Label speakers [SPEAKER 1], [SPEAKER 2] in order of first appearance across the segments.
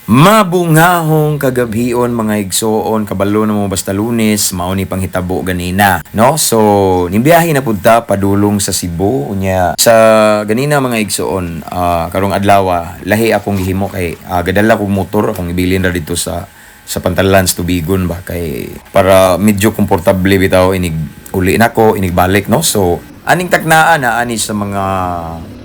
[SPEAKER 1] Mabungahong kagabhion mga igsoon kabalo na mo basta Lunes mao ni panghitabo ganina no. So nimbiyahe na pud ta padulong sa Cebu unya sa ganina mga igsoon karong adlaw lahi akong gihimo kay gadala kog motor akong ibilin ra dito sa Pantalans Tubigon ba kay para medyo komportable bitaw inig uli nako inig balik no. So aning taknaan na ani sa mga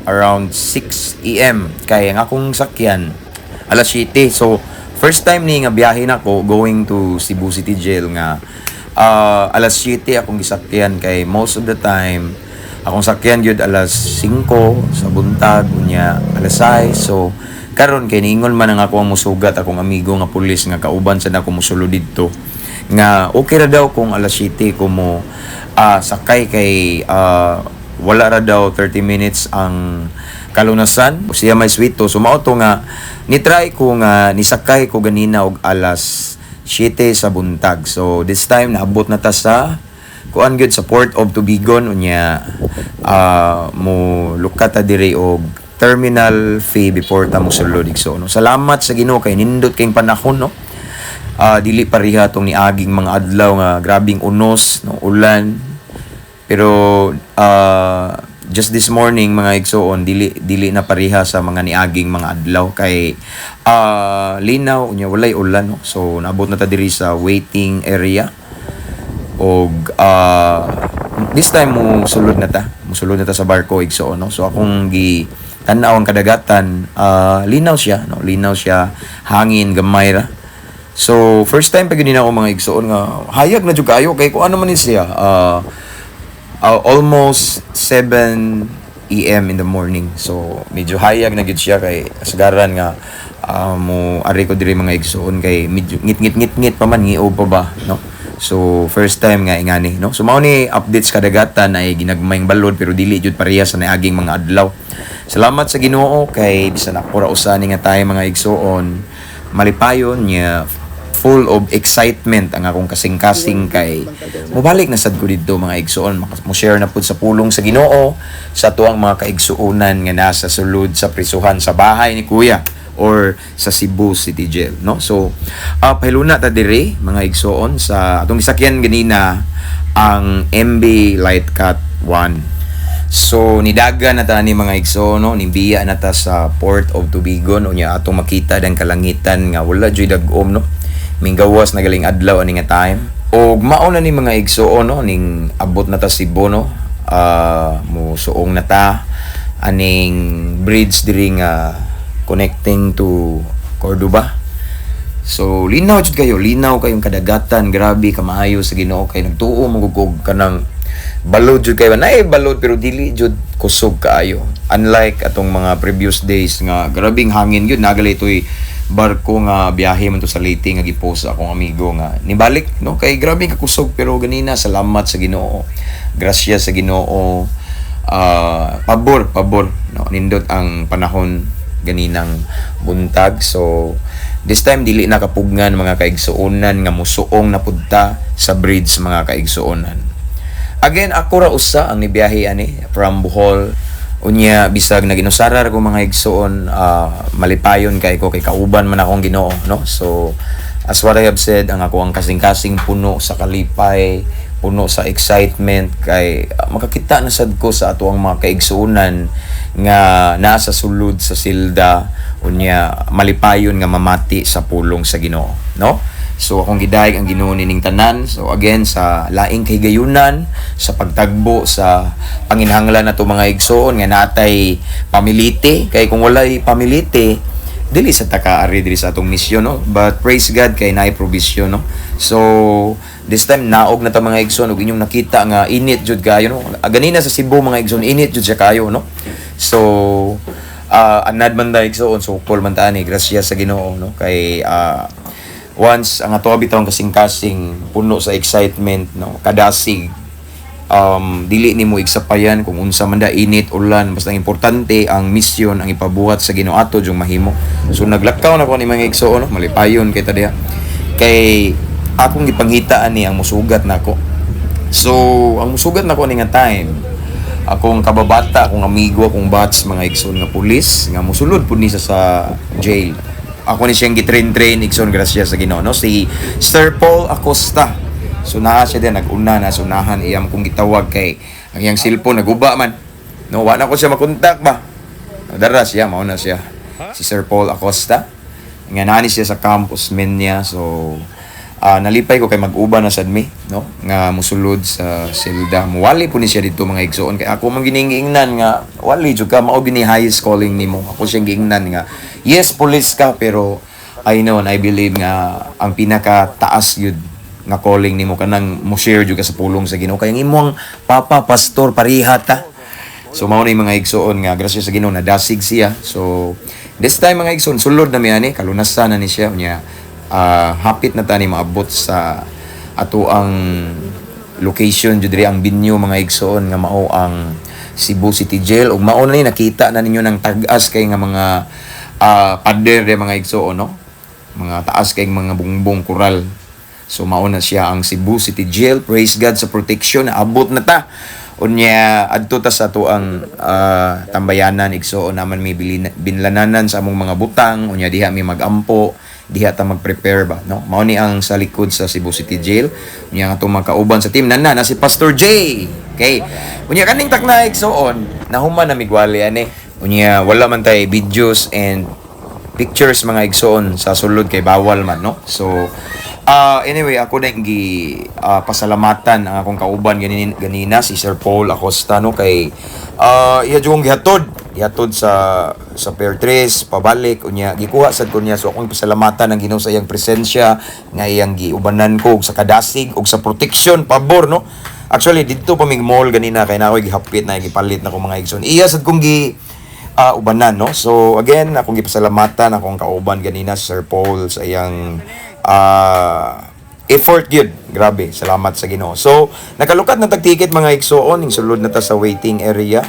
[SPEAKER 1] around 6 AM kay ang akong sakyan alas 7. So, first time ni nga biyahe na ko going to Cebu City Jail nga alas 7 akong gisakyan kay most of the time akong sakyan gyud alas 5 sa buntag unya alas 6. So, karon kay niingon man ang ako ang musugat akong amigo nga pulis nga kauban sa nako musulod didto nga okay ra daw kung alas 7 ko mo sakay kay wala ra daw 30 minutes ang kalunasan siya may sweeto. So mao to nga ni-try ko nga nisakay ko ganina og alas 7 sa buntag. So this time naabot na ta sa kuan gyud sa Port of Tubigon unya mo lukat ta diri og terminal fee before ta mo sulod igsoon. No? Salamat sa Ginoo kay nindot kayong panahon no. Dili pareha tong niaging mga adlaw nga grabing unos no ulan pero just this morning mga igsoon dili na pareha sa mga niaging mga adlaw kay linaw unya walay ulan no. So naabot na ta diri sa waiting area og this time musulod na ta sa barko igsoon no. So akong gi tan-aw ang kadagatan linaw siya no, linaw siya hangin gamay ra. So first time pag ako mga igsoon nga hayag na jud kayo kay kung ano man ni siya almost 7 AM in the morning. So medyo hayag na gid siya kay asgaran nga mo ari ko diri mga igsoon kay medyo ngit pa man ngio pa ba no. So first time nga ingani no. So mao ni updates kadagatan ay ginagmayng balod pero dili jud pareha sa naaging mga adlaw. Salamat sa Ginoo kay bisan ako ra usa ni nga tayo mga igsoon malipayon niya full of excitement ang akong kasing-kasing kay mobalik na sad ko dito mga igsoon mo share na pud sa pulong sa Ginoo sa tuang mga kaigsuonan nga nasa sulod sa prisuhan sa bahay ni Kuya or sa Cebu City Jail no. So pahiluna ta diri mga igsoon sa atong gisakyan ganina ang MB Lightcat 1. So nidaga na ta ni mga igsoon no, nibiya na ta sa Port of Tubigon unya atong makita dang kalangitan nga wala joy dag-om no. Minggawas na galing adlaw ani nga time og mao na ni mga igsoon no ning abot na ta Cebu no. Mo suong na ta aning bridge diri nga connecting to Cordoba. So linaw jud kayo, linaw kayong kadagatan, grabe kamaayo sa Ginoo kay nagtuo magugog kanang balod jud kayo na balod pero dili jud kusog kaayo unlike atong mga previous days nga grabing hangin gyud nagali toy barko nga biyahe man to sa Leyte nga gipost akong amigo nga nibalik no kay grabe ka kusog pero ganina salamat sa Ginoo grasya sa Ginoo pabor no nindot ang panahon ganinang buntag. So this time dili nakapugnan mga kaigsuonan nga musuong na pudta sa bridge mga kaigsuonan. Again ako ra usa ang nibiyahe ani from Bohol unya bisag naginusarar ko mga igsoon malipayon kay ko kay kauban man akong Ginoo no. So as what I have said ang ako ang kasing-kasing puno sa kalipay puno sa excitement kay makakita na sad ko sa ato ang mga kaigsuonan nga nasa sulod sa silda unya malipayon nga mamati sa pulong sa Ginoo no. So akong gidayeg ang Ginoo nining tanan. So again sa laing kahigayunan sa pagtagbo sa panginhanglan nato mga igsoon nga natay pamilite kay kung walay pamilite dili sa taka-ari diri sa atong misyon no. But praise God kay naay provision no. So this time naog na ta mga igsoon ug inyong nakita nga init jud kayo no. Ganina sa Cebu mga igsoon init jud siya kayo no. So anad man ta igsoon so call man ta ni grasya sa Ginoo no kay once ang ato bitaw kasing-kasing puno sa excitement no kadasig dili nimo igsapayan kung unsa man da init ulan basta importante ang misyon ang ipabuhat sa Ginoo ato jung mahimo. So naglakaw na ko ni mga igsoon no malipayon kay ta diha kay akong gipanghitaan ni ang musugat nako. So ang musugat nako ni nga time akong kababata akong amigo akong batch mga igsoon nga pulis nga musulod pud ni sa jail ako ni siyang gitrain igsoon grasya sa Ginoo, no? Si Sir Paul Acosta. So naa siya din nag-una na sunahan iyam kung gitawag kay ang iyang cellphone naguba man. No, wa na ko siya makontak ba. Dara siya, mao na siya. Si Sir Paul Acosta. Nga nani siya sa campus men niya. So nalipay ko kay mag-uba na sad mi, no? Nga musulod sa silda. Muwali po ni siya dito mga igsoon kay ako man giningiingnan nga wali jud ka mao gini highest calling nimo. Ako siyang giingnan nga yes police ka pero I know and I believe nga ang pinaka taas yun nga calling nimo kanang mo share jud ka sa pulong sa Ginoo kay ang imong papa pastor pariha ta. So mao ni mga igsoon nga grasya sa Ginoo nadasig siya. So this time mga igsoon sulod na mi ani kalunasan na ni siya unya. Hapit na tani maabot sa ato ang location jud diri ang binyo mga igsoon nga mao ang Cebu City Jail ug mao na ni nakita na ninyo ng tag-as kay nga mga pader de mga igsoon no mga taas kay mga bungbong koral. So mao na siya ang Cebu City Jail. Praise God sa protection abot na ta unya adto ta sa ato ang tambayanan igsoon naman may binlananan sa among mga butang unya diha mi magampo diha ta mag-prepare ba no mao ni ang sa likod sa Cebu City Jail unya nga atong magkauban sa team na si Pastor J. Okay unya kaning takna igsoon nahuman na migwali ani unya wala man tay videos and pictures mga igsoon sa sulod kay bawal man no. So anyway ako na pasalamatan ang akong kauban ganina si Sir Paul Acosta no kay iya jung gihatod sa Fair Trace pabalik unya gikuha sad ko niya so akong pasalamatan ang Ginoo sa iyang presensya nga iyang giubanan ko og sa kadasig og sa protection pabor no. Actually didto pa mig mall ganina kay na ako gihapit na gipalit na ko mga igsoon iya sad kong ubanan no. So again akong gipasalamatan akong kauban ganina Sir Paul sa iyang effort yun. Grabe, salamat sa Ginoo. So nakalukat na tag-ticket mga igsoon ning sulod na ta sa waiting area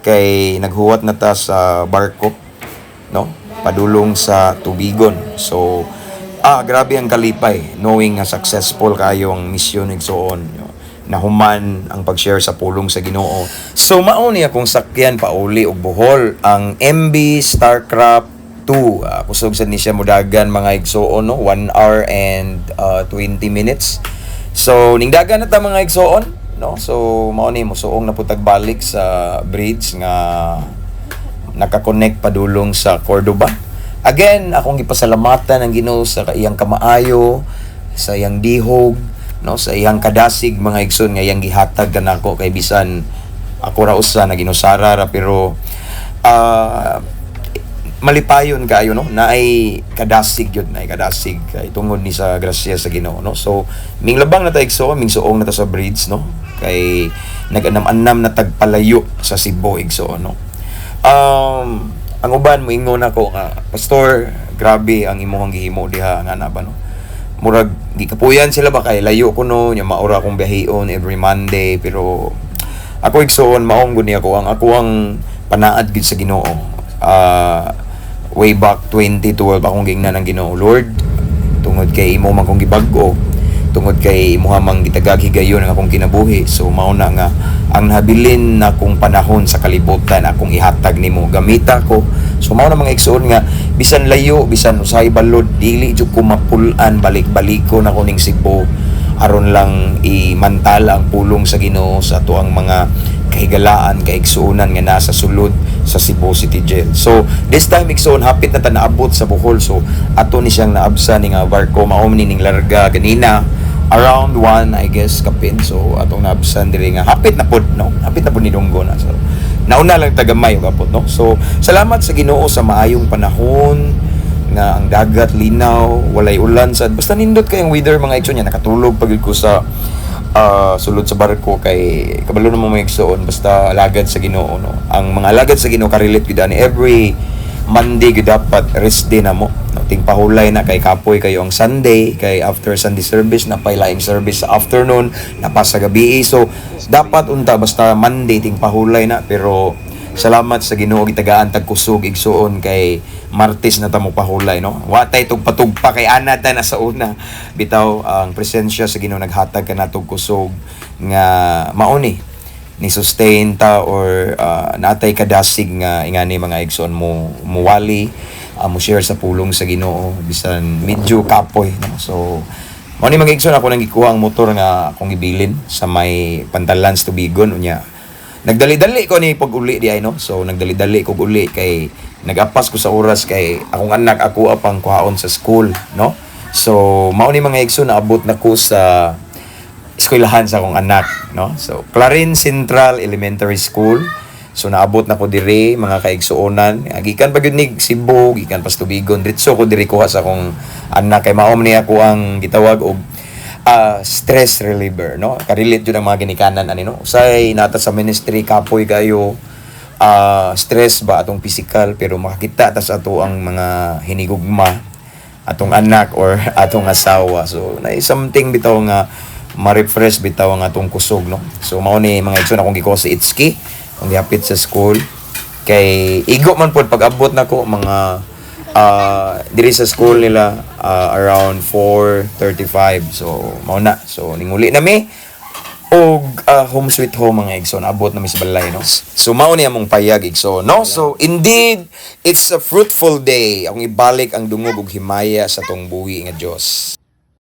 [SPEAKER 1] kay naghuwat na ta sa barko no padulong sa Tubigon. So grabe ang kalipay knowing nga successful kayo ang mission igsoon nahuman ang pag-share sa pulong sa Ginoo. So mao ni akong sakyan pauli og Bohol ang MB Starcraft 2. Kusog sad ni siya mudagan mga igsoon no 1 hour and 20 minutes. So ning dagan na ta mga igsoon no. So mao ni mosuong na putag balik sa bridge nga naka-connect padulong sa Cordoba. Again akong gipasalamatan ang Ginoo sa iyang kamaayo, sa iyang dihog no sa iyang kadasig mga igsoon nga iyang gihatag kanako kay bisan ako ra usa na ginusara ra pero malipayon kaayo no naay kadasig yun naay kadasig kay tungod ni sa grasya sa Ginoo no. So minglabang na ta igsoon mingsuong na ta sa bridge no kay nag-anam-anam na tagpalayo sa Cebu igsoon no. Ang uban moingon ako nga pastor grabe ang imong gihimo diha nga na ba no murag di kapuyan sila ba kay layo ko no nya maura akong biyahion every Monday pero ako igsoon maong gud ni ako ang panaad gid sa Ginoo way back 2012 akong gingnan ang Ginoo Lord tungod kay imo man kong gibag-o tungod kay imuha mang gitagag higayon ang akong kinabuhi so mao na nga ang nabilin na kong panahon sa kalibutan akong ihatag nimo gamita ko so mao na mga igsoon nga bisan layo bisan usahay balod dili jud ko mapulan balik-baliko na ko ning Cebu aron lang imantala ang pulong sa Ginoo sa tuang mga kahigalaan kaigsuonan nga nasa sulod sa Cebu City Jail. So this time igsoon hapit na ta naabot sa Bohol so ato ni siyang naabsa ning barko mao ni ning larga ganina around 1 I guess kapin so atong naabsan diri nga hapit na pod no hapit na pod ni Dunggo na so nauna lang tagamay og abot no. So salamat sa Ginoo sa maayong panahon nga ang dagat linaw walay ulan sad basta nindot kayong weather mga igsoon nya nakatulog pagid ko sa sulod sa barko kay kabalo na mo mga igsoon basta alagad sa Ginoo no. Ang mga alagad sa Ginoo ka-relate gid ani every Monday gid dapat rest day na mo no, ting pahulay na kay kapoy kayo ang Sunday kay after Sunday service na pailaing service sa afternoon na pa sa gabi so dapat unta basta Monday ting pahulay na pero salamat sa Ginoo gitagaan tagkusog igsuon kay Martes na ta mo pahulay no watay tugpatugpa kay ana ta na sa una bitaw ang presensya sa Ginoo naghatag kanatog kusog nga mao ni sustain ta or natay kadasig nga ingani mga igsoon mo muwali mo share sa pulong sa Ginoo bisan medyo kapoy, no? So mao ni mga igsoon, ako nang gikuha ang motor nga akong gibilin sa may Pantalans Tubigon unya. Nagdali-dali ko ni pag-uli di ay, no? So nagdali-dali ko uli kay nagapas ko sa oras kay akong anak ako apang kuhaon sa school, no? So mao ni mga igsoon, naabot na ko sa eskwelahan sa akong anak, no? So Clarin Central Elementary School. So naabot na ko dire mga kaigsuonan. Gikan pa gyud ni Cebu, gikan pa sa Tubigon. Diretso ko diri kuha sa akong anak kay mao ni ako ang gitawag og stress reliever, no? Ka-relate jud ang mga ginikanan ani, no? Usay nata sa ministry kapoy kayo stress ba atong physical, pero makakita ta sa ato ang mga hinigugma atong anak or atong asawa. So na something bitaw nga ma-refresh bitaw ang atong kusog, no? So mao ni mga igsoon akong gikuha sa Itski kung gihapit sa school kay igo man pod pag-abot nako mga diri sa school nila around 4:35. So mao na, so ninguli na mi og home sweet home mga igsoon, abot na mi sa balay, no? So mao ni among payag igsoon, no? So indeed it's a fruitful day, akong ibalik ang dungog ug himaya sa tong buhi nga Dios.